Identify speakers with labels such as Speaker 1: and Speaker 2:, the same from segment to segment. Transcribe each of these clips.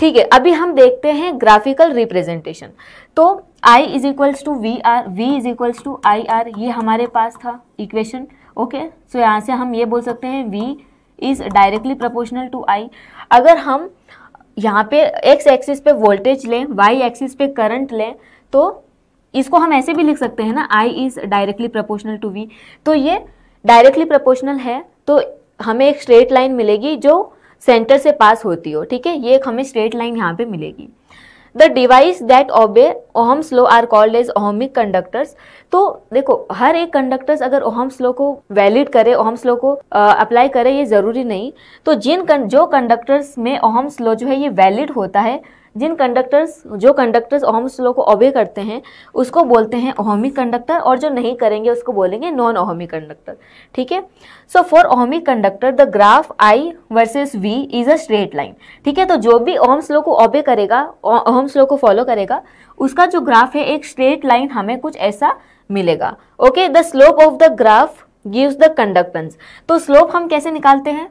Speaker 1: ठीक है, अभी हम देखते हैं ग्राफिकल रिप्रेजेंटेशन। तो I is equals to V R, V is equals to I R, ये हमारे पास था इक्वेशन। ओके, सो यहाँ से हम ये बोल सकते हैं V is directly proportional to I। अगर हम यहाँ पे x एक्सिस पे वोल्टेज लें, y एक्सिस पे करंट लें, तो इसको हम ऐसे भी लिख सकते हैं ना, I is directly proportional to V। तो ये डायरेक्टली प्रोपोर्शनल है, तो हमें एक स्ट्रेट लाइन मिलेगी जो सेंटर से पास होती हो। ठीक है, ये एक हमें स्ट्रेट लाइन यहाँ पे मिलेगी। The device that obey Ohm's law are called as ohmic conductors. तो देखो, हर एक कंडक्टर्स अगर ओहम्स लॉ को वैलिड करे, ओहम्स लॉ को अप्लाई करे, ये ज़रूरी नहीं। तो जो कंडक्टर्स में ओहम्स लॉ जो है ये वैलिड होता है, जो कंडक्टर्स ओहम्स लॉ को ओबे करते हैं उसको बोलते हैं ओहमिक कंडक्टर, और जो नहीं करेंगे उसको बोलेंगे नॉन ओहमिक कंडक्टर। ठीक है, so for ohmic conductor the graph I versus V is a straight line. ठीक है, तो जो भी ओहम्स लॉ को ओबे करेगा, ओहम्स लॉ को फॉलो करेगा, उसका जो ग्राफ है एक स्ट्रेट लाइन हमें कुछ ऐसा मिलेगा। Okay, the slope of the graph gives the conductance. तो स्लोप हम कैसे निकालते हैं?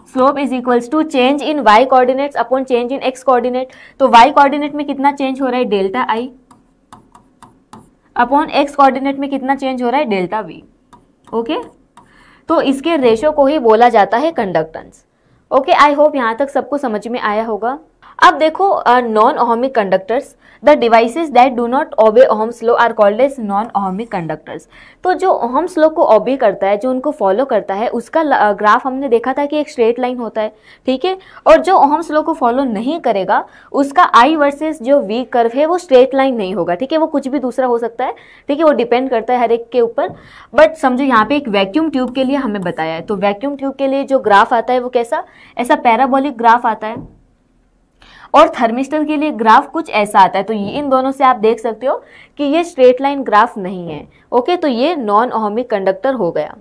Speaker 1: Slope is equals to change in y coordinates upon change in x coordinate. तो y कोऑर्डिनेट में कितना चेंज हो रहा है? Delta I, upon x coordinate में कितना चेंज हो रहा है? Delta V। ओके, तो इसके रेशो को ही बोला जाता है कंडक्टेंस। ओके, आई होप यहाँ तक सबको समझ में आया होगा। अब देखो, non ohmic conductors, the devices that do not obey Ohm's law are called as non ohmic conductors. तो जो ओहम्स लॉ को ओबे करता है, जो उनको फॉलो करता है, उसका ग्राफ हमने देखा था कि एक स्ट्रेट लाइन होता है। ठीक है, और जो ओहम्स लॉ को फॉलो नहीं करेगा उसका I वर्सेस जो V कर्व है वो स्ट्रेट लाइन नहीं होगा। ठीक है, वो कुछ भी दूसरा हो सकता है। ठीक है, वो डिपेंड करता है हर एक के ऊपर। बट समझो यहाँ पे एक वैक्यूम ट्यूब के लिए हमें बताया है, तो वैक्यूम ट्यूब के लिए जो ग्राफ आता है वो कैसा, ऐसा पैराबोलिक ग्राफ आता है, और थर्मिस्टर के लिए ग्राफ कुछ ऐसा आता है। तो ये इन दोनों से आप देख सकते हो कि ये स्ट्रेट लाइन ग्राफ नहीं है। ओके, तो ये नॉन ओहमिक कंडक्टर हो गया।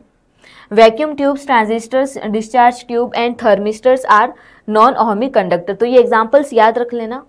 Speaker 1: Vacuum tubes, transistors, discharge tube and thermistors are non ohmic conductor. तो ये एग्जांपल्स याद रख लेना।